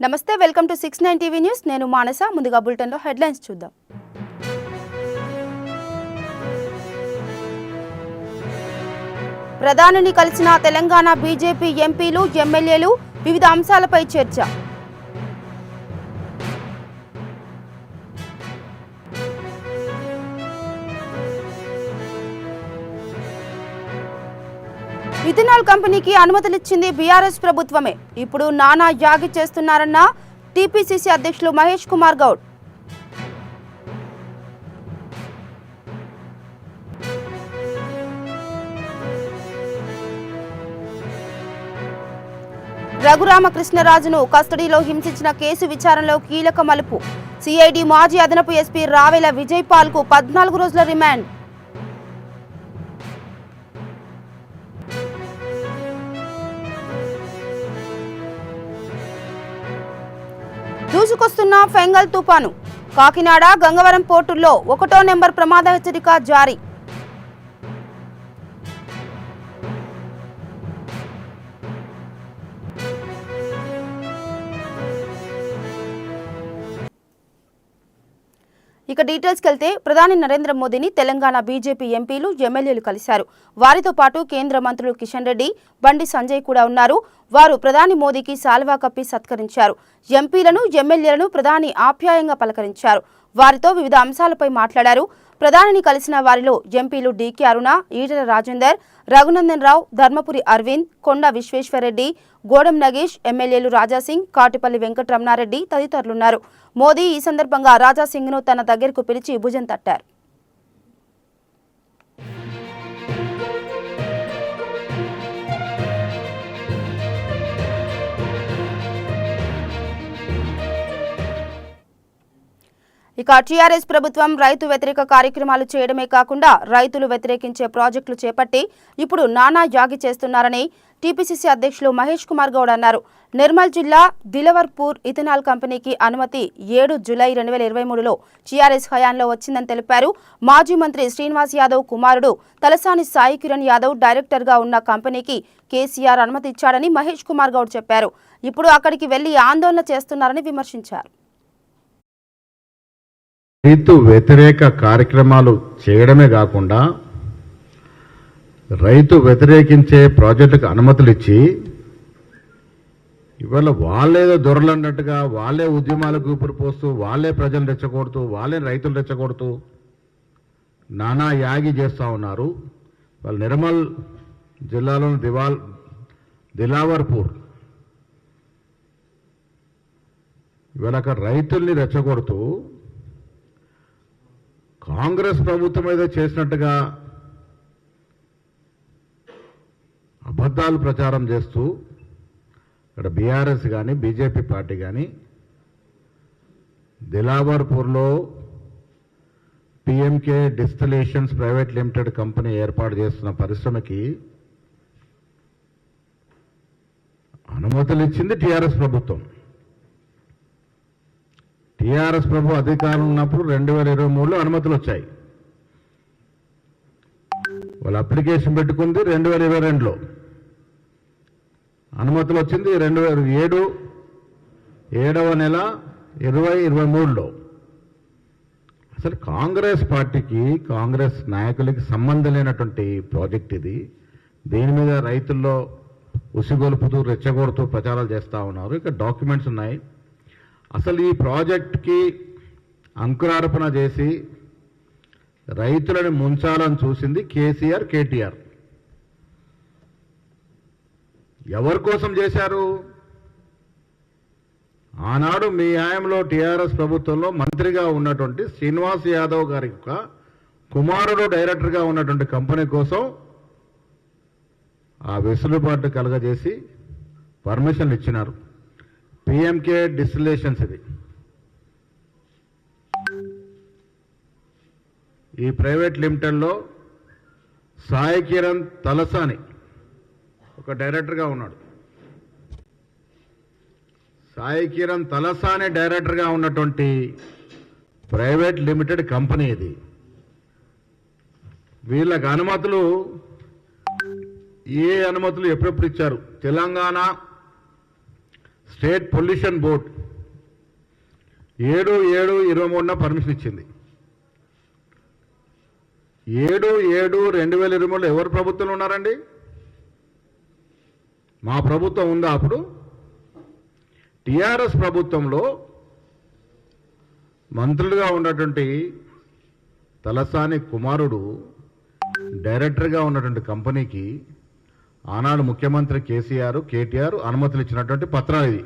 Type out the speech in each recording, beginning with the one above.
నమస్తే, welcome to 69 TV news. నేను మానస. ముందుగా బులెటిన్లో హెడ్లైన్స్ చూద్దాం. ప్రధానిని కలిసిన తెలంగాణ బీజేపీ ఎంపీలు, ఎమ్మెల్యేలు. వివిధ అంశాలపై చర్చ. ఇథనాల్ కంపెనీకి అనుమతులిచ్చింది బీఆర్ఎస్ ప్రభుత్వమే. ఇప్పుడు నానా యాగి చేస్తున్నారన్న టీపీసీసీ అధ్యక్షులు మహేష్ కుమార్ గౌడ్. రఘురామకృష్ణరాజును కస్టడీలో హింసించిన కేసు విచారణలో కీలక మలుపు. సిఐడి మాజీ అదనపు ఎస్పీ రావెల విజయ్ పాల్ కు 14 రోజుల రిమాండ్. దూసుకొస్తున్న ఫెంగల్ తుపాను. కాకినాడ, గంగవరం పోర్టుల్లో 1వ నెంబర్ ప్రమాద హెచ్చరిక జారీ. ఇక డీటెయిల్స్కి వెళ్తే, ప్రధాని నరేంద్ర మోదీని తెలంగాణ బీజేపీ ఎంపీలు, ఎమ్మెల్యేలు కలిశారు. వారితో పాటు కేంద్ర మంత్రులు కిషన్ రెడ్డి, బండి సంజయ్ కూడా ఉన్నారు. వారు ప్రధాని మోదీకి శాల్వా కప్పి సత్కరించారు. ఎంపీలను, ఎమ్మెల్యేలను ప్రధాని ఆప్యాయంగా పలకరించారు. వారితో వివిధ అంశాలపై మాట్లాడారు. ప్రధానిని కలిసిన వారిలో ఎంపీలు డీకే అరుణ, ఈటెల రాజేందర్, రఘునందన్ రావు, ధర్మపురి అరవింద్, కొండ విశ్వేశ్వరరెడ్డి, గోడం నగేష్, ఎమ్మెల్యేలు రాజాసింగ్, కాటిపల్లి వెంకటరమణారెడ్డి తదితరులున్నారు. మోదీ ఈ సందర్భంగా రాజాసింగ్ను తన దగ్గరకు పిలిచి భుజం తట్టారు. ఇక టీఆర్ఎస్ ప్రభుత్వం రైతు వ్యతిరేక కార్యక్రమాలు చేయడమే కాకుండా రైతులు వ్యతిరేకించే ప్రాజెక్టులు చేపట్టి ఇప్పుడు నానా యాగి చేస్తున్నారని టీపీసీసీ అధ్యక్షులు మహేష్ కుమార్ గౌడ్ అన్నారు. నిర్మల్ జిల్లా దిలవర్పూర్ ఇథనాల్ కంపెనీకి అనుమతి 7 జూలై 2023లో టీఆర్ఎస్ హయాంలో వచ్చిందని తెలిపారు. మాజీ మంత్రి శ్రీనివాస్ యాదవ్ కుమారుడు తలసాని సాయి కిరణ్ యాదవ్ డైరెక్టర్గా ఉన్న కంపెనీకి కేసీఆర్ అనుమతి ఇచ్చాడని మహేష్ కుమార్ గౌడ్ చెప్పారు. ఇప్పుడు అక్కడికి వెళ్లి ఆందోళన చేస్తున్నారని విమర్శించారు. రైతు వ్యతిరేక కార్యక్రమాలు చేయడమే కాకుండా రైతు వ్యతిరేకించే ప్రాజెక్టులకు అనుమతులు ఇచ్చి ఇవాళ వాళ్ళేదో దొరలన్నట్టుగా వాళ్ళే ఉద్యమాలకు ఊపిరిపోస్తూ వాళ్ళే ప్రజలు రెచ్చగొడుతూ వాళ్ళే రైతులు రెచ్చగొడుతూ నానా యాగి చేస్తూ ఉన్నారు. వాళ్ళు నిర్మల్ జిల్లాలోని దిలావర్పూర్ ఇవాళ అక్కడ రైతుల్ని రెచ్చగొడుతూ కాంగ్రెస్ ప్రభుత్వం ఏదో చేసినట్టుగా అబద్ధాలు ప్రచారం చేస్తూ ఇక్కడ బీఆర్ఎస్ కానీ బీజేపీ పార్టీ కానీ దిలావర్పూర్లో PMK distillations private limited company ఏర్పాటు చేస్తున్న పరిశ్రమకి అనుమతులు ఇచ్చింది టీఆర్ఎస్ ప్రభుత్వం. టీఆర్ఎస్ ప్రభు అధికారం ఉన్నప్పుడు 2023లో అనుమతులు వచ్చాయి. వాళ్ళు అప్లికేషన్ పెట్టుకుంది 2022లో, అనుమతులు వచ్చింది 2007 7వ నెల 2023లో. అసలు కాంగ్రెస్ పార్టీకి, కాంగ్రెస్ నాయకులకి సంబంధం లేనటువంటి ప్రాజెక్ట్ ఇది. దీని మీద రైతుల్లో ఉసిగొలుపుతూ రెచ్చగొడుతూ ప్రచారాలు చేస్తూ ఉన్నారు. ఇక్కడ డాక్యుమెంట్స్ ఉన్నాయి. అసలు ఈ ప్రాజెక్ట్కి అంకురార్పణ చేసి రైతులను ముంచాలని చూసింది కేసీఆర్, కేటీఆర్. ఎవరి కోసం చేశారు? ఆనాడు మీ హయాంలో టీఆర్ఎస్ ప్రభుత్వంలో మంత్రిగా ఉన్నటువంటి శ్రీనివాస్ యాదవ్ గారి యొక్క కుమారుడు డైరెక్టర్గా ఉన్నటువంటి కంపెనీ కోసం ఆ వెసులుబాటు కలగజేసి పర్మిషన్లు ఇచ్చినారు. పిఎంకే డిస్టిలేషన్స్ ఇది. ఈ ప్రైవేట్ లిమిటెడ్లో సాయి కిరణ్ తలసాని ఒక డైరెక్టర్గా ఉన్నాడు. సాయి కిరణ్ తలసాని డైరెక్టర్గా ఉన్నటువంటి ప్రైవేట్ లిమిటెడ్ కంపెనీ ఇది. వీళ్ళకి అనుమతులు ఏ అనుమతులు ఎప్పుడెప్పుడు ఇచ్చారు? Telangana state pollution board 7/7/23 permission ఇచ్చింది. 7/7/2023 ఎవరు ప్రభుత్వంలో ఉన్నారండి? మా ప్రభుత్వం ఉందా అప్పుడు? టిఆర్ఎస్ ప్రభుత్వంలో మంత్రులుగా ఉన్నటువంటి తలసాని కుమారుడు డైరెక్టర్గా ఉన్నటువంటి కంపెనీకి ఆనాడు ముఖ్యమంత్రి కేటీఆర్ అనుమతులు ఇచ్చినటువంటి పత్రాలు ఇది.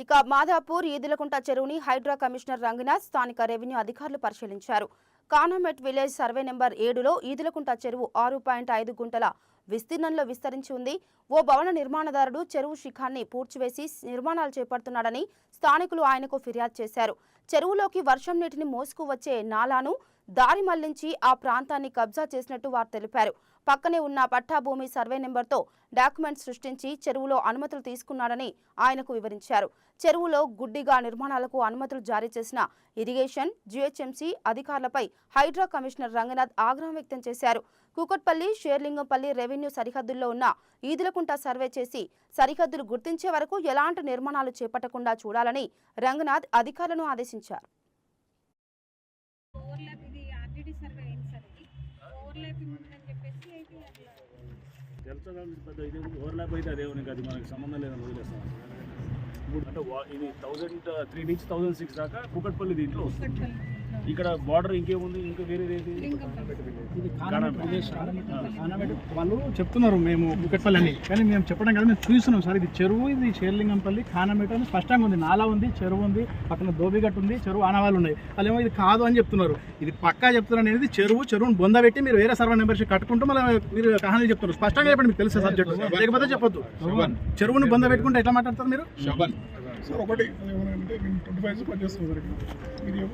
ఇక మాదాపూర్ ఈదులకుంట చెరువుని హైడ్రా కమిషనర్ రంగనాథ్ స్థానిక రెవెన్యూ అధికారులు పరిశీలించారు. Khanamet village survey number 7లో Eedulakunta చెరువు 6.5 గుంటల విస్తీర్ణంలో విస్తరించి ఉంది. ఓ భవన నిర్మాణదారుడు చెరువు శిఖాన్ని పూడ్చివేసి నిర్మాణాలు చేపడుతున్నాడని స్థానికులు ఆయనకు ఫిర్యాదు చేశారు. చెరువులోకి వర్షం నీటిని మోసుకు వచ్చే నాలాను దారి మళ్లించి ఆ ప్రాంతాన్ని కబ్జా చేసినట్టు వారు తెలిపారు. పక్కనే ఉన్న పట్టాభూమి సర్వే నెంబర్తో డాక్యుమెంట్స్ సృష్టించి చెరువులో అనుమతులు తీసుకున్నాడని ఆయనకు వివరించారు. చెరువులో గుడ్డిగా నిర్మాణాలకు అనుమతులు జారీ చేసిన ఇరిగేషన్, జీహెచ్ఎంసీ అధికారులపై హైడ్రా కమిషనర్ రంగనాథ్ ఆగ్రహం వ్యక్తం చేశారు. కూకట్పల్లి, షేర్లింగంపల్లి రెవెన్యూ సరిహద్దుల్లో ఉన్న ఈదులకుంట సర్వే చేసి సరిహద్దులు గుర్తించే వరకు ఎలాంటి నిర్మాణాలు చేపట్టకుండా చూడాలని రంగనాథ్ అధికారులను ఆదేశించారు. ఓవర్లాప్ అయితే అదేమని కాదు, మనకి సంబంధం లేదని వదిలేస్తాం. అంటే ఇది 1003 నుంచి 1006 దాకా కూకట్పల్లి దీంట్లో వస్తుంది. ఇక్కడ బార్డర్ ఇంకేముంది, ఇంకా వేరేది ఏది? ఇది వాళ్ళు చెప్తున్నారు మేము కూకట్పల్లి అని, కానీ మేము చెప్పడం కదా, మేము చూస్తున్నాం సార్. ఇది చెరువు, ఇది షేర్లింగంపల్లి కానామెట్ అని స్పష్టంగా ఉంది. నాలా ఉంది, చెరువు ఉంది, పక్కన దోబిగట్టు ఉంది, చెరువు ఆనవాళ్ళు ఉన్నాయి. వాళ్ళు ఏమో ఇది కాదు అని చెప్తున్నారు. ఇది పక్కా చెప్తున్నారు అనేది చెరువుని బొందబెట్టి మీరు వేరే సర్వే నెంబర్షిప్ కట్టుకుంటూ మళ్ళీ మీరు కహానీ చెప్తున్నారు. స్పష్టంగా చెప్పండి, మీకు తెలిసే సబ్జెక్ట్, లేకపోతే చెప్పొద్దు. చెరువుని బొందబెట్టుకుంటే ఎట్లా మాట్లాడతారు మీరు? సార్ ఒకటి ఏమనంటే నేను 25 పనిచేస్తున్నాను సార్. మీరు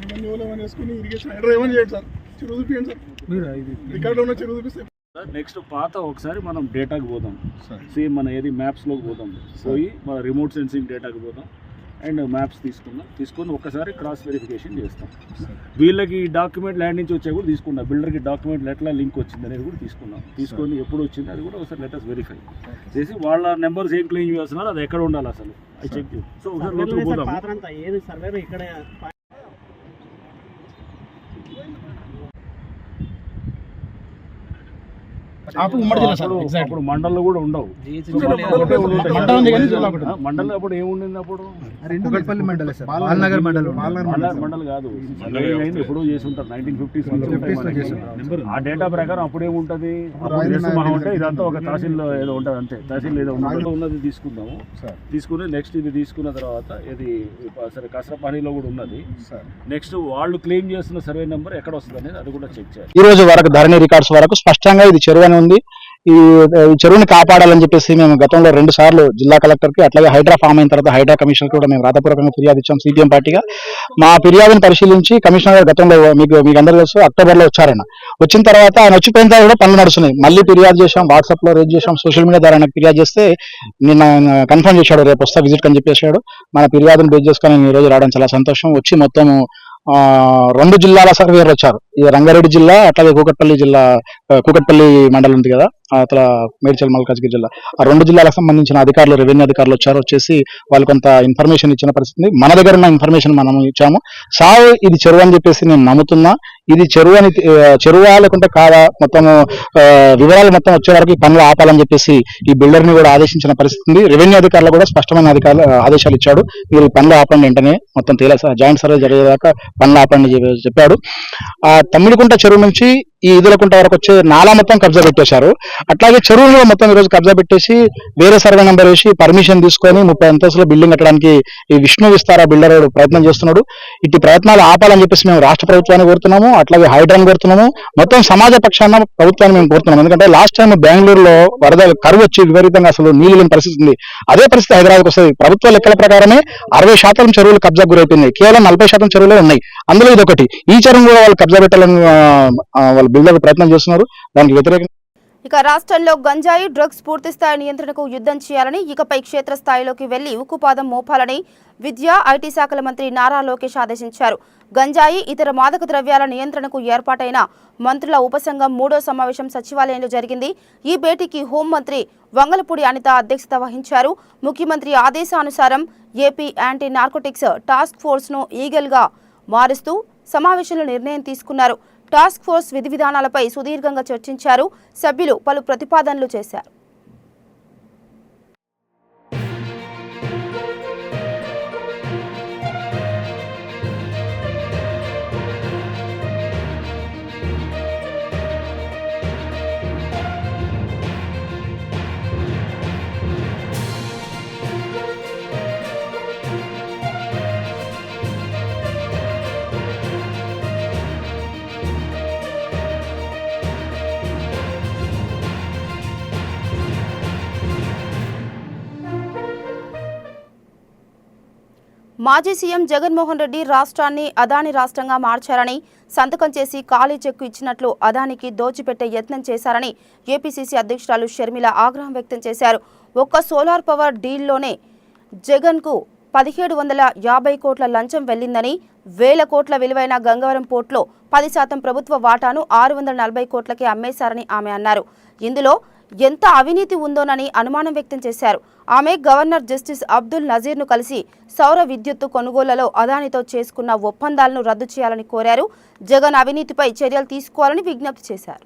రెవెన్యూలో ఏమైనా వేసుకుని ఇరిగేషన్ ఏమైనా చేయండి సార్, చెరువు చూపించండి సార్. మీరు రికార్డులో ఉన్న చెరువు చూపిస్తే నెక్స్ట్ పాత ఒకసారి మనం డేటాకి పోదాం. సేమ్ మన ఏది మ్యాప్స్లోకి పోదాం, పోయి మన రిమోట్ సెన్సింగ్ డేటాకి పోదాం అండ్ మ్యాప్స్ తీసుకొని ఒకసారి క్రాస్ వెరిఫికేషన్ చేస్తాం. వీళ్ళకి డాక్యుమెంట్ ల్యాండ్ నుంచి వచ్చే కూడా తీసుకున్నాం. బిల్డర్కి డాక్యుమెంట్ ఎట్లా లింక్ వచ్చింది అనేది కూడా తీసుకొని ఎప్పుడు వచ్చింది అది కూడా ఒకసారి లెటర్స్ వెరిఫై చేసి వాళ్ళ నెంబర్స్ ఏం క్లెయిమ్ చేస్తున్నారో అది ఎక్కడ ఉండాలి అసలు అది చెక్ చేసి సో ఒకసారి లోతుకు పోదాం. అప్పుడు మండల్లో కూడా ఉండవు. మండలం అప్పుడు ఏముండింది? అప్పుడు మండల్ కాదు, ఎప్పుడో చేసి ఉంటారు 1950s. ఆ డేటా ప్రకారం అప్పుడు ఏముంటది అంటే ఇదంతా ఒక తహసీల్లో ఏదో ఉంటుంది, అంతే. తహసీల్ ఏదో ఉన్నది తీసుకుందాము. తీసుకుని నెక్స్ట్ ఇది తీసుకున్న తర్వాత ఇది సరే కసరపాణిలో కూడా ఉన్నది. నెక్స్ట్ వాళ్ళు క్లెయిమ్ చేస్తున్న సర్వే నెంబర్ ఎక్కడ వస్తుంది అనేది అది కూడా చెక్ చేయాలి. ఈ రోజు వరకు ధరణి రికార్డ్స్ వరకు స్పష్టంగా ఇది చెరువు అని ఉంది. ఈ చెరువుని కాపాడాలని చెప్పేసి మేము గతంలో 2 సార్లు జిల్లా కలెక్టర్కి, అట్లాగే హైడ్రా ఫామ్ అయిన తర్వాత హైడ్రా కమిషనర్ కూడా మేము రాతపూర్వకంగా ఫిర్యాదు ఇచ్చాం సిపిఎం పార్టీగా. మా ఫిర్యాదును పరిశీలించి కమిషనర్ గారు గతంలో మీకు అందరూ తెలుసు అక్టోబర్లో వచ్చారాయన. వచ్చిన తర్వాత ఆయన వచ్చిపోయిన తర్వాత కూడా పనులు నడుస్తున్నాయి. మళ్ళీ ఫిర్యాదు చేశాం, వాట్సాప్లో రేజ్ చేశాం, సోషల్ మీడియా ద్వారా ఆయనకు ఫిర్యాదు చేస్తే నిన్న కన్ఫర్మ్ చేశాడు, రేపు వస్తా విజిట్ అని చెప్పేశాడు. మన ఫిర్యాదును బేస్ చేసుకొని నేను ఈ రోజు రావడం చాలా సంతోషం. వచ్చి మొత్తం 2 జిల్లాల సర్వేయర్లు వచ్చారు. ఈ రంగారెడ్డి జిల్లా అట్లాగే కూకట్పల్లి మండలం ఉంది కదా, అట్లా మేడ్చల్ మల్కాజ్గిరి జిల్లా, ఆ 2 జిల్లాలకు సంబంధించిన అధికారులు, రెవెన్యూ అధికారులు వచ్చారు. వచ్చేసి వాళ్ళు కొంత ఇన్ఫర్మేషన్ ఇచ్చిన పరిస్థితి. మన దగ్గర ఉన్న ఇన్ఫర్మేషన్ మనం ఇచ్చాము. సాగు ఇది చెరువు అని చెప్పేసి నేను నమ్ముతున్నా. ఇది చెరువా లేకుంటే కాదా మొత్తము వివరాలు మొత్తం వచ్చే వరకు ఈ పనులు ఆపాలని చెప్పేసి ఈ బిల్డర్ ని కూడా ఆదేశించిన పరిస్థితి ఉంది. రెవెన్యూ అధికారులు కూడా స్పష్టమైన ఆదేశాలు ఇచ్చాడు. మీరు పనులు ఆపండి, వెంటనే మొత్తం జాయింట్ సర్వే జరిగేదాకా పనులు ఆపండి చెప్పాడు. ఆ తమ్మిడికుంట చెరువు నుంచి ఈ ఈదులకుంట వరకు వచ్చే నాలా మొత్తం కబ్జా పెట్టేశారు. అట్లాగే చెరువులో మొత్తం ఈరోజు కబ్జా పెట్టేసి వేరే సర్వే నెంబర్ వేసి పర్మిషన్ తీసుకొని 30 అంతస్తుల బిల్డింగ్ కట్టడానికి ఈ విష్ణు విస్తార బిల్డర్ ప్రయత్నం చేస్తున్నాడు. ఇటు ప్రయత్నాలు ఆపాలని చెప్పేసి మేము రాష్ట్ర ప్రభుత్వాన్ని కోరుతున్నాము, అట్లాగే హైడ్రాని కోరుతున్నాము, మొత్తం సమాజ పక్షాన ప్రభుత్వాన్ని మేము కోరుతున్నాము. ఎందుకంటే లాస్ట్ టైం బెంగళూరులో వరద కరువు వచ్చి విపరీతంగా అసలు నీళ్ళు లేని పరిస్థితి ఉంది. అదే పరిస్థితి హైదరాబాద్కి వస్తుంది. ప్రభుత్వ లెక్కల ప్రకారమే 60% చెరువులు కబ్జా గురైపోయినాయి, కేవలం 40% చెరువులే ఉన్నాయి. అందులో ఇది ఒకటి. ఈ చెరువు కూడా వాళ్ళు కబ్జా పెట్టాలని వాళ్ళు బిల్డర్ ప్రయత్నం చేస్తున్నారు. దానికి వ్యతిరేకంగా ఇక రాష్ట్రంలో గంజాయి డ్రగ్స్ పూర్తిస్థాయి నియంత్రణకు యుద్ధం చేయాలని, ఇకపై క్షేత్రస్థాయిలోకి వెళ్లి ఉక్కుపాదం మోపాలని విద్యా ఐటీ శాఖల మంత్రి నారా లోకేష్ ఆదేశించారు. గంజాయి ఇతర మాదక ద్రవ్యాల నియంత్రణకు ఏర్పాటైన మంత్రుల ఉపసంఘం 3వ సమావేశం సచివాలయంలో జరిగింది. ఈ భేటీకి హోంమంత్రి వంగలపూడి అనిత అధ్యక్షత వహించారు. ముఖ్యమంత్రి ఆదేశానుసారం ఏపీ యాంటీ నార్కోటిక్స్ టాస్క్ ఫోర్స్ను ఈగల్గా మారుస్తూ సమావేశంలో నిర్ణయం తీసుకున్నారు. టాస్క్ ఫోర్స్ విధి విధానాలపై సుదీర్ఘంగా చర్చించారు. సభ్యులు పలు ప్రతిపాదనలు చేశారు. మాజీ సీఎం జగన్మోహన్ రెడ్డి రాష్ట్రాన్ని అదాని రాష్ట్రంగా మార్చారని, సంతకం చేసి ఖాళీ చెక్కు ఇచ్చినట్లు అదానికి దోచిపెట్టే యత్నం చేశారని ఏపీసీసీ అధ్యక్షురాలు షర్మిల ఆగ్రహం వ్యక్తం చేశారు. ఒక్క సోలార్ పవర్ డీల్లోనే జగన్కు 1750 కోట్ల లంచం వెళ్లిందని, 1000 కోట్ల విలువైన గంగవరం పోర్టులో 10% ప్రభుత్వ వాటాను 640 కోట్లకే అమ్మేశారని ఆమె అన్నారు. ఇందులో ఎంత అవినీతి ఉందోనని అనుమానం వ్యక్తం చేశారు. ఆమె గవర్నర్ జస్టిస్ అబ్దుల్ నజీర్ను కలిసి సౌర విద్యుత్తు కొనుగోళ్లలో అదానితో చేసుకున్న ఒప్పందాలను రద్దు చేయాలని కోరారు. జగన్ అవినీతిపై చర్యలు తీసుకోవాలని విజ్ఞప్తి చేశారు.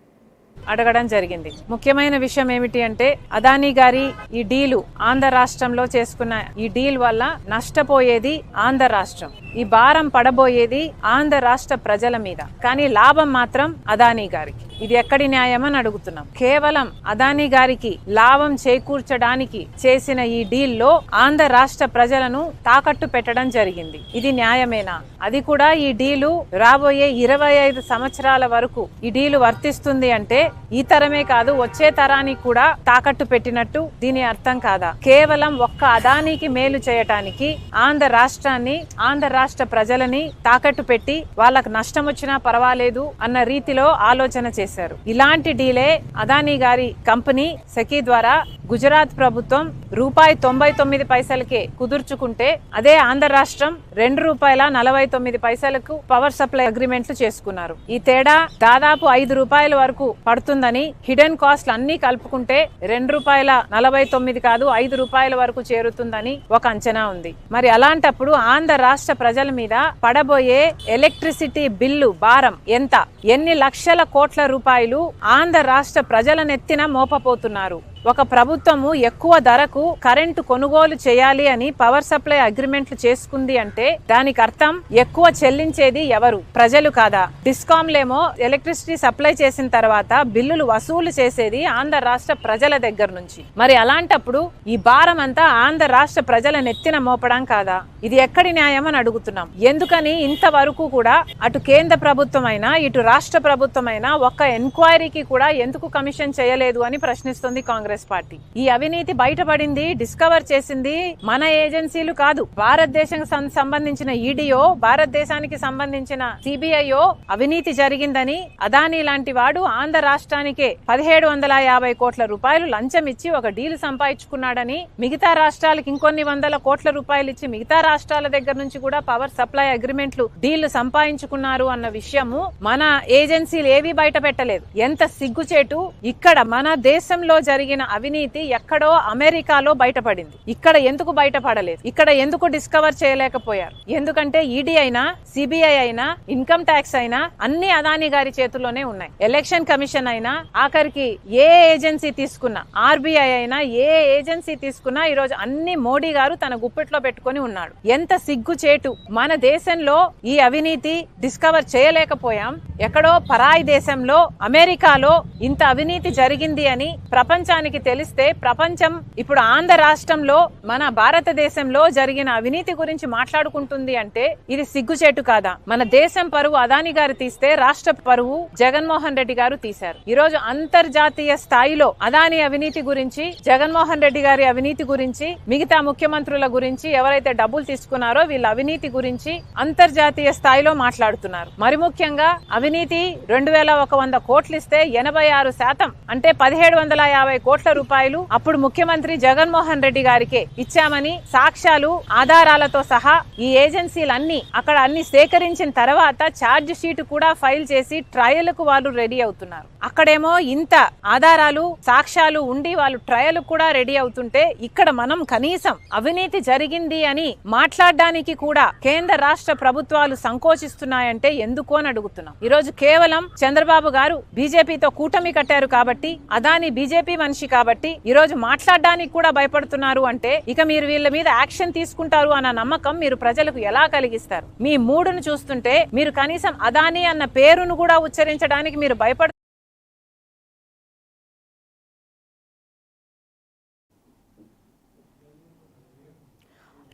అడగడం జరిగింది. ముఖ్యమైన విషయం ఏమిటి అంటే అదానీ గారి ఈ డీలు ఆంధ్ర రాష్ట్రంలో చేసుకున్న ఈ డీల్ వల్ల నష్టపోయేది ఆంధ్ర రాష్ట్రం, ఈ భారం పడబోయేది ఆంధ్ర రాష్ట్ర ప్రజల మీద, కానీ లాభం మాత్రం అదానీ గారికి. ఇది ఎక్కడి న్యాయం అని అడుగుతున్నాం. కేవలం అదానీ గారికి లాభం చేకూర్చడానికి చేసిన ఈ డీల్లో ఆంధ్ర రాష్ట్ర ప్రజలను తాకట్టు పెట్టడం జరిగింది. ఇది న్యాయమేనా? అది కూడా ఈ డీలు రాబోయే 25 సంవత్సరాల వరకు ఈ డీలు వర్తిస్తుంది అంటే ఈ తరమే కాదు వచ్చే తరానికి కూడా తాకట్టు పెట్టినట్టు దీని అర్థం కాదా? కేవలం ఒక్క అదానికి మేలు చేయటానికి ఆంధ్ర రాష్ట్రాన్ని, ఆంధ్ర రాష్ట్ర ప్రజలని తాకట్టు పెట్టి వాళ్ళకు నష్టం వచ్చినా పర్వాలేదు అన్న రీతిలో ఆలోచన చేశారు. ఇలాంటి డీలే అదానీ గారి కంపెనీ సెకీ ద్వారా గుజరాత్ ప్రభుత్వం ₹99 కుదుర్చుకుంటే అదే ఆంధ్ర రాష్ట్రం ₹2.49 పవర్ సప్లై అగ్రిమెంట్లు చేసుకున్నారు. ఈ తేడా దాదాపు ₹5 వరకు పడుతుందని, హిడెన్ కాస్ట్లు అన్ని కలుపుకుంటే ₹2.49 కాదు ₹5 వరకు చేరుతుందని ఒక అంచనా ఉంది. మరి అలాంటప్పుడు ఆంధ్ర రాష్ట్ర ప్రజల మీద పడబోయే ఎలక్ట్రిసిటీ బిల్లు భారం ఎంత? ఎన్ని లక్షల కోట్ల రూపాయలు ఆంధ్ర రాష్ట్ర ప్రజల నెత్తిన మోపపోతున్నారు? ఒక ప్రభుత్వము ఎక్కువ ధరకు కరెంటు కొనుగోలు చేయాలి అని పవర్ సప్లై అగ్రిమెంట్లు చేసుకుంది అంటే దానికి అర్థం ఎక్కువ చెల్లించేది ఎవరు? ప్రజలు కాదా? డిస్కాంలేమో ఎలక్ట్రిసిటీ సప్లై చేసిన తర్వాత బిల్లులు వసూలు చేసేది ఆంధ్ర రాష్ట్ర ప్రజల దగ్గర నుంచి. మరి అలాంటప్పుడు ఈ భారం అంతా ఆంధ్ర రాష్ట్ర ప్రజల నెత్తిన మోపడం కాదా? ఇది ఎక్కడి న్యాయం అని అడుగుతున్నాం. ఎందుకని ఇంతవరకు కూడా అటు కేంద్ర ప్రభుత్వం అయినా ఇటు రాష్ట్ర ప్రభుత్వం అయినా ఒక్క ఎంక్వైరీకి కూడా ఎందుకు కమిషన్ చేయలేదు అని ప్రశ్నిస్తుంది కాంగ్రెస్ పార్టీ. ఈ అవినీతి బయటపడింది, డిస్కవర్ చేసింది మన ఏజెన్సీలు కాదు. భారతదేశానికి సంబంధించిన ఈడీఓ, భారతదేశానికి సంబంధించిన సిబిఐఓ అవినీతి జరిగిందని అదానీ లాంటి వాడు ఆంధ్ర రాష్ట్రానికే 1750 కోట్ల రూపాయలు లంచం ఇచ్చి ఒక డీల్ సంపాదించుకున్నాడని, మిగతా రాష్ట్రాలకు ఇంకొన్ని వందల కోట్ల రూపాయలు ఇచ్చి మిగతా రాష్ట్రాల దగ్గర నుంచి కూడా పవర్ సప్లై అగ్రిమెంట్లు డీళ్లు సంపాదించుకున్నారు అన్న విషయము మన ఏజెన్సీలు ఏవి బయట పెట్టలేదు. ఎంత సిగ్గుచేటు! ఇక్కడ మన దేశంలో జరిగిన అవినీతి ఎక్కడో అమెరికాలో బయటపడింది. ఇక్కడ ఎందుకు బయటపడలేదు? ఇక్కడ ఎందుకు డిస్కవర్ చేయలేకపోయారు? ఎందుకంటే ఈడీ అయినా, సిబిఐ అయినా, ఇన్కమ్ ట్యాక్స్ అయినా అన్ని అదానీ గారి చేతుల్లోనే ఉన్నాయి. ఎలక్షన్ కమిషన్ అయినా, ఆఖరికి ఏ ఏజెన్సీ తీసుకున్నా, ఆర్బీఐ అయినా, ఏ ఏజెన్సీ తీసుకున్నా ఈరోజు అన్ని మోడీ గారు తన గుప్పెట్లో పెట్టుకుని ఉన్నాడు. ఎంత సిగ్గుచేటు! మన దేశంలో ఈ అవినీతి డిస్కవర్ చేయలేకపోయాం. ఎక్కడో పరాయి దేశంలో అమెరికాలో ఇంత అవినీతి జరిగింది అని ప్రపంచానికి ప్రపంచానికి తెలిస్తే ప్రపంచం ఇప్పుడు ఆంధ్ర రాష్ట్రంలో మన భారతదేశంలో జరిగిన అవినీతి గురించి మాట్లాడుకుంటుంది అంటే ఇది సిగ్గుచేటు కాదా? మన దేశం పరువు అదాని గారు తీస్తే రాష్ట్ర పరువు జగన్మోహన్ రెడ్డి గారు తీశారు. ఈ రోజు అంతర్జాతీయ స్థాయిలో అదాని అవినీతి గురించి, జగన్మోహన్ రెడ్డి గారి అవినీతి గురించి, మిగతా ముఖ్యమంత్రుల గురించి, ఎవరైతే డబ్బులు తీసుకున్నారో వీళ్ళ అవినీతి గురించి అంతర్జాతీయ స్థాయిలో మాట్లాడుతున్నారు. మరి ముఖ్యంగా అవినీతి 2100 కోట్లు ఇస్తే 86% అంటే 1750 కోట్ల రూపాయలు అప్పుడు ముఖ్యమంత్రి జగన్మోహన్ రెడ్డి గారికే ఇచ్చామని సాక్ష్యాలు ఆధారాలతో సహా ఈ ఏజెన్సీలన్నీ అక్కడ అన్ని సేకరించిన తర్వాత ఛార్జ్ షీట్ కూడా ఫైల్ చేసి ట్రయల్ కు వాళ్ళు రెడీ అవుతున్నారు. అక్కడేమో ఇంత ఆధారాలు సాక్ష్యాలు ఉండి వాళ్ళు ట్రయల్ కూడా రెడీ అవుతుంటే ఇక్కడ మనం కనీసం అవినీతి జరిగింది అని మాట్లాడడానికి కూడా కేంద్ర రాష్ట్ర ప్రభుత్వాలు సంకోచిస్తున్నాయంటే ఎందుకు అని అడుగుతున్నాం. ఈ రోజు కేవలం చంద్రబాబు గారు బీజేపీతో కూటమి కట్టారు కాబట్టి, అదాని బీజేపీ మనిషి కాబట్టి ఈ రోజు మాట్లాడడానికి కూడా భయపడుతున్నారు అంటే ఇక మీరు వీళ్ళ మీద యాక్షన్ తీసుకుంటారు అన్న నమ్మకం మీరు ప్రజలకు ఎలా కలిగిస్తారు? మీ మూడును చూస్తుంటే మీరు కనీసం అదాని అన్న పేరును కూడా ఉచ్చరించడానికి మీరు భయపడు.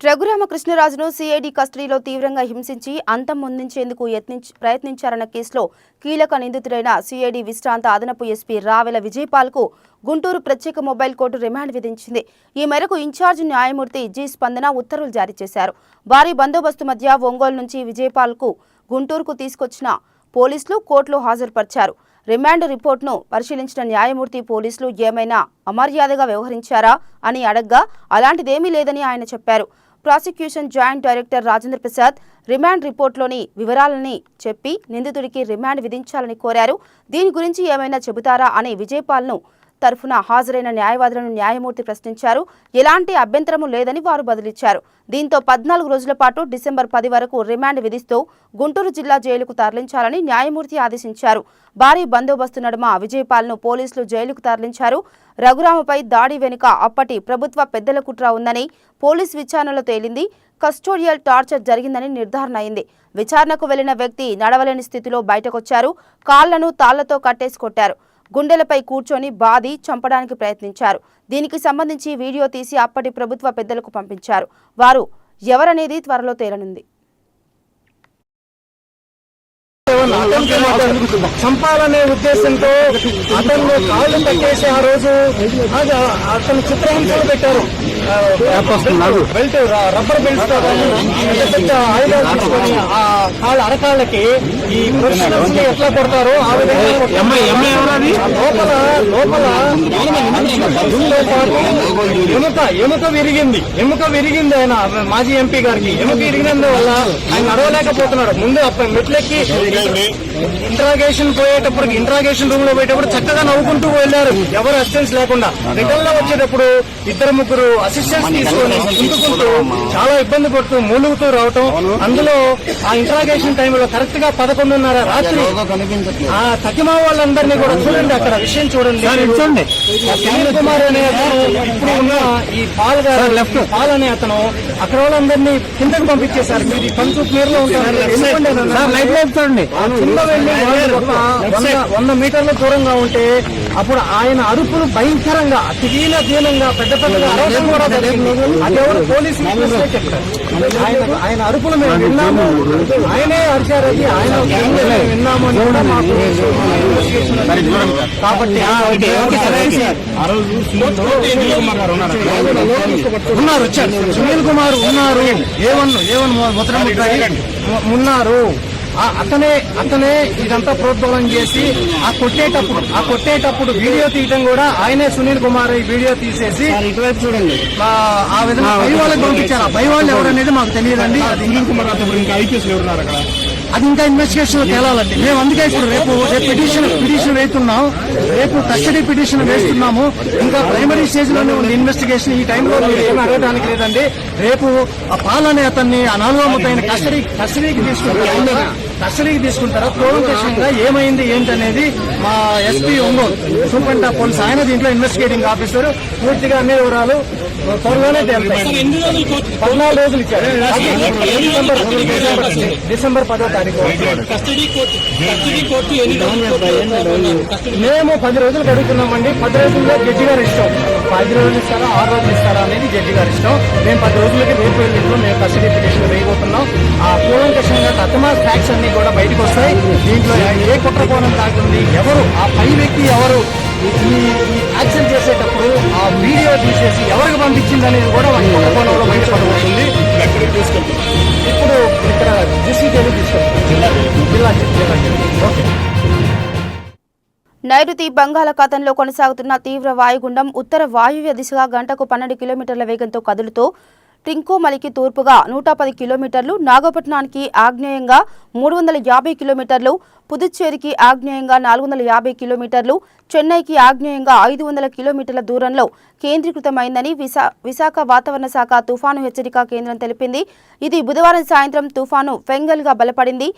రఘురామకృష్ణరాజును సిఐడి కస్టడీలో తీవ్రంగా హింసించి అంతం పొందించేందుకు ప్రయత్నించారన్న కేసులో కీలక నిందితుడైన సిఐడి విశ్రాంత అదనపు ఎస్పీ రావెల విజయపాల్కు గుంటూరు ప్రత్యేక మొబైల్ కోర్టు రిమాండ్ విధించింది. ఈ మేరకు ఇన్ఛార్జ్ న్యాయమూర్తి జి స్పందన ఉత్తర్వులు జారీ చేశారు. భారీ బందోబస్తు మధ్య ఒంగోలు నుంచి విజయపాల్కు గుంటూరుకు తీసుకొచ్చిన పోలీసులు కోర్టులో హాజరుపరిచారు. రిమాండ్ రిపోర్టును పరిశీలించిన న్యాయమూర్తి పోలీసులు ఏమైనా అమర్యాదగా వ్యవహరించారా అని అడగ్గా అలాంటిదేమీ లేదని ఆయన చెప్పారు. Prosecution joint director Rajendra Prasad remand రిపోర్టులోని వివరాలని చెప్పి నిందితుడికి రిమాండ్ విధించాలని కోరారు. దీని గురించి ఏమైనా చెబుతారా అని విజయపాల్ను తరఫున హాజరైన న్యాయవాదులను న్యాయమూర్తి ప్రశ్నించారు. ఎలాంటి అభ్యంతరము లేదని వారు బదులిచ్చారు. దీంతో 14 రోజుల పాటు డిసెంబర్ 10 వరకు రిమాండ్ విధిస్తూ గుంటూరు జిల్లా జైలుకు తరలించాలని న్యాయమూర్తి ఆదేశించారు. భారీ బందోబస్తు నడుమ విజయపాల్ను పోలీసులు జైలుకు తరలించారు. రఘురామపై దాడి వెనుక అప్పటి ప్రభుత్వ పెద్దల కుట్ర ఉందని పోలీస్ విచారణలో తేలింది. కస్టోడియల్ టార్చర్ జరిగిందని నిర్ధారణ అయింది. విచారణకు వెళ్లిన వ్యక్తి నడవలేని స్థితిలో బయటకొచ్చారు. కాళ్లను తాళ్లతో కట్టేసి కొట్టారు. గుండెలపై కూర్చొని బాది చంపడానికి ప్రయత్నించారు. దీనికి సంబంధించి వీడియో తీసి అప్పటి ప్రభుత్వ పెద్దలకు పంపించారు. వారు ఎవరనేది త్వరలో తేలనుంది. చంపాలనే ఉద్దేశంతో అతను కాళ్ళు కట్టేసి ఆ రోజు అతను చిత్రహింసలు పెట్టారు. బెల్ట్ రబ్బర్ బెల్ట్స్ తో పెద్ద పెద్ద ఆయుధాలు తీసుకొని ఆ కాళ్ళ అరకాళ్ళకి ఈ ప్రొఫెషనల్స్ ఎట్లా కొడతారో ఆ విధంగా లోపల ఎముక విరిగింది. ఆయన మాజీ ఎంపీ గారికి ఎముక విరిగినందువల్ల ఆయన నడవలేకపోతున్నాడు. ముందు మెట్లెక్కి ఇంట్రాగేషన్ రూమ్ లో పోయేటప్పుడు చక్కగా నవ్వుకుంటూ వెళ్లారు, ఎవరు అసిస్టెన్స్ లేకుండా. రిటర్న్ లో వచ్చేటప్పుడు 2-3 అసిస్టెంట్స్ తీసుకొని కుంటుకుంటూ చాలా ఇబ్బంది పడుతూ మూలుగుతూ రావటం. అందులో ఆ ఇంట్రాగేషన్ టైంలో కరెక్ట్ గా 11:30 రాత్రి ఆ తకిమా వాళ్ళందరినీ కూడా చూడండి, అక్కడ విషయం చూడండి. సునీల్ కుమార్ అనే అతను ఇప్పుడు ఉన్న ఈ పాల్ గారు లెఫ్ట్ పాల్ అనే అతను అక్కడ వాళ్ళందరినీ కిందకు పంపించేశారు. మీరు పంచు క్లియర్ లో ఉంటారు, కింద వెళ్లి 100 మీటర్ల దూరంగా ఉంటే అప్పుడు ఆయన అరుపులు భయంకరంగా దీనంగా పెద్ద పెద్దగా అరవడం కూడా జరిగింది. అదెవరు పోలీసులు చెప్తారు. ఆయన అరుపులు మేము విన్నాము, ఆయనే అరిచారు, అది ఆయన విన్నాము అని కూడా మాకు కాబట్టి ఉన్నారు. సునీల్ కుమార్ ఉన్నారు, ఉన్నారు. అతనే ఇదంతా ప్రోద్బలం చేసి ఆ కొట్టేటప్పుడు వీడియో తీయటం కూడా ఆయనే. సునీల్ కుమార్ ఈ వీడియో తీసేసి చూడండి ఆ విధంగా భయ వాళ్ళకి పంపించారు. ఆ భయ వాళ్ళు ఎవరనేది మాకు తెలియదండి. అది ఇంకా ఇన్వెస్టిగేషన్ లో తేలాలండి. మేము అందుకే ఇప్పుడు రేపు పిటిషన్ వేస్తున్నాం. రేపు కస్టడీ పిటిషన్ వేస్తున్నాము. ఇంకా ప్రైమరీ స్టేజ్ లోనే ఉంది ఇన్వెస్టిగేషన్. ఈ టైంలో ఏమి అడగడానికి లేదండి. రేపు ఆ పాలనే అతన్ని ఆ 4వ ముద్దాయిని కస్టడీకి తీసుకుంటారు. కస్టడీకి తీసుకుంటారా, కూలంకషంగా ఏమైంది ఏంటనేది మా SP Ongole superintendent of police ఆయన దీంట్లో ఇన్వెస్టిగేటింగ్ ఆఫీసర్ పూర్తిగా అన్ని వివరాలు త్వరలోనే తేలుతాయి. 14 రోజులు ఇచ్చారు. డిసెంబర్ 10వ తారీఖు మేము 10 రోజులు అడుగుతున్నామండి. 10 రోజుల్లో జడ్జి గారు ఇష్టం. 10 రోజులు ఇస్తారా 6 రోజులు ఇస్తారా అనేది జడ్జి గారు ఇష్టం. మేము 10 రోజులకి రేపు ఎల్లుండిలో మేము కస్టడీ పిటిషన్ వేయబోతున్నాం. ఆ కూలంకషంగా తత్తమా ఫ్యాక్ట్స్ అన్ని కూడా బయటకు వస్తాయి. దీంట్లో ఏ కుట్రకోణం తాగుతుంది, ఎవరు ఆ పై వ్యక్తి, ఎవరు ఈ యాక్షన్ చేసేటప్పుడు ఆ వీడియో తీసేసి ఎవరికి పంపించింది అనేది కూడా కుట్రకోణంలో బయటపడబోతుంది. ఇప్పుడు ఇక్కడ డిస్ట్రిక్ట్ తీసుకెళ్తాం జిల్లా. ఓకే. నైరుతి బంగాళాఖాతంలో కొనసాగుతున్న తీవ్ర వాయుగుండం ఉత్తర వాయువ్య దిశగా గంటకు 12 కిలోమీటర్ల వేగంతో కదులుతూ ట్రింకోమలికి తూర్పుగా 110 కిలోమీటర్లు, నాగపట్నానికి ఆగ్నేయంగా 350 కిలోమీటర్లు, పుదుచ్చేరికి ఆగ్నేయంగా 450 కిలోమీటర్లు, చెన్నైకి ఆగ్నేయంగా 500 కిలోమీటర్ల దూరంలో కేంద్రీకృతమైందని విశాఖ వాతావరణ శాఖ తుఫాను హెచ్చరిక కేంద్రం తెలిపింది. ఇది బుధవారం సాయంత్రం తుఫాను ఫెంగల్గా బలపడింది.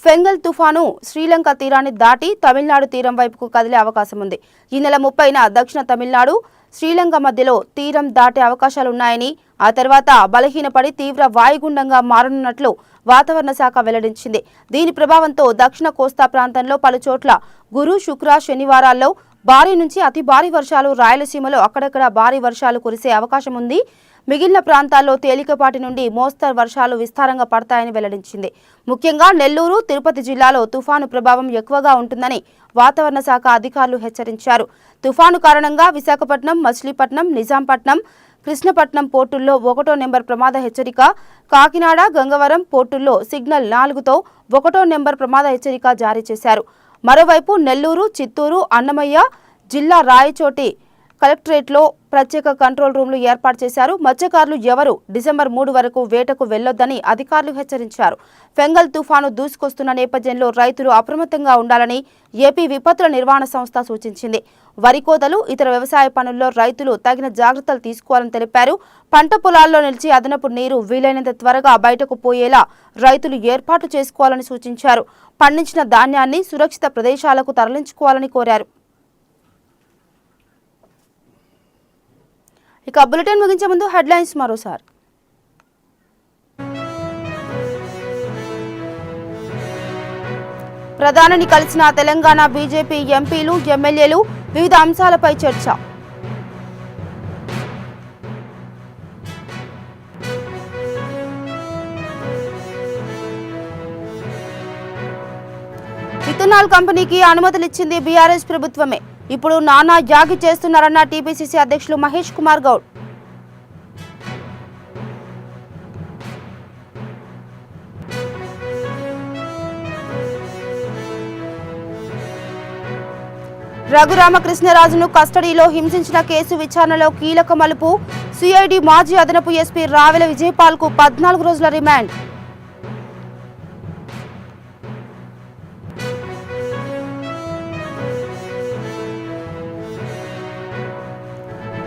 ఫెంగల్ తుఫాను శ్రీలంక తీరాన్ని దాటి తమిళనాడు తీరం వైపుకు కదిలే అవకాశం ఉంది. ఈ నెల 30న దక్షిణ తమిళనాడు, శ్రీలంక మధ్యలో తీరం దాటే అవకాశాలున్నాయని, ఆ తర్వాత బలహీనపడి తీవ్ర వాయుగుండంగా మారనున్నట్లు వాతావరణ శాఖ వెల్లడించింది. దీని ప్రభావంతో దక్షిణ కోస్తా ప్రాంతంలో పలుచోట్ల గురు, శుక్ర, శనివారాల్లో భారీ నుంచి అతి భారీ వర్షాలు, రాయలసీమలో అక్కడక్కడ భారీ వర్షాలు కురిసే అవకాశం ఉంది. మిగిలిన ప్రాంతాల్లో తేలికపాటి నుండి మోస్తరు వర్షాలు విస్తారంగా పడతాయని వెల్లడించింది. ముఖ్యంగా నెల్లూరు, తిరుపతి జిల్లాలో తుఫాను ప్రభావం ఎక్కువగా ఉంటుందని వాతావరణ శాఖ అధికారులు హెచ్చరించారు. తుఫాను కారణంగా విశాఖపట్నం, మచిలీపట్నం, నిజాంపట్నం, కృష్ణపట్నం పోర్టుల్లో 1వ నెంబర్ ప్రమాద హెచ్చరిక, కాకినాడ, గంగవరం పోర్టుల్లో సిగ్నల్ 4తో 1వ నెంబర్ ప్రమాద హెచ్చరిక జారీ చేశారు. మరోవైపు నెల్లూరు, చిత్తూరు, అన్నమయ్య జిల్లా రాయచోటి కలెక్టరేట్లో ప్రత్యేక కంట్రోల్ రూమ్లు ఏర్పాటు చేశారు. మత్స్యకారులు ఎవరూ డిసెంబర్ 3 వరకు వేటకు వెళ్లొద్దని అధికారులు హెచ్చరించారు. ఫెంగల్ తుఫాను దూసుకొస్తున్న నేపథ్యంలో రైతులు అప్రమత్తంగా ఉండాలని ఏపీ విపత్తుల నిర్వహణ సంస్థ సూచించింది. వరి కోతలు, ఇతర వ్యవసాయ పనుల్లో రైతులు తగిన జాగ్రత్తలు తీసుకోవాలని తెలిపారు. పంట పొలాల్లో నిలిచి అదనపు నీరు వీలైనంత త్వరగా బయటకు పోయేలా రైతులు ఏర్పాట్లు చేసుకోవాలని సూచించారు. పండించిన ధాన్యాన్ని సురక్షిత ప్రదేశాలకు తరలించుకోవాలని కోరారు. ఇక బులెటిన్ ముగించే ముందు హెడ్లైన్స్ మరోసారి. ప్రధానిని కలిసిన తెలంగాణ బీజేపీ ఎంపీలు, ఎమ్మెల్యేలు, వివిధ అంశాలపై చర్చ. ఇథనాల్ కంపెనీకి అనుమతులిచ్చింది బీఆర్ఎస్ ప్రభుత్వమే. ఇప్పుడు నానా యాగి చేస్తున్నారన్న టీపీసీసీ అధ్యక్షులు మహేష్ కుమార్ గౌడ్. రఘురామకృష్ణరాజును కస్టడీలో హింసించిన కేసు విచారణలో కీలక మలుపు. సిఐడి మాజీ అదనపు ఎస్పీ రావెల విజయపాల్కు 14 రోజుల రిమాండ్.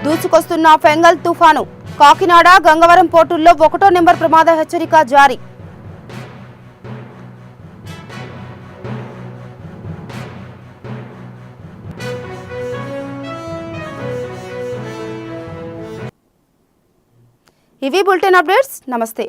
దూసుకొస్తున్న ఫెంగల్ తుఫాను, కాకినాడ, గంగవరం పోర్టుల్లో 1వ నెంబర్ ప్రమాద హెచ్చరిక జారీ. ఇవి బులెటిన్ అప్డేట్స్. నమస్తే.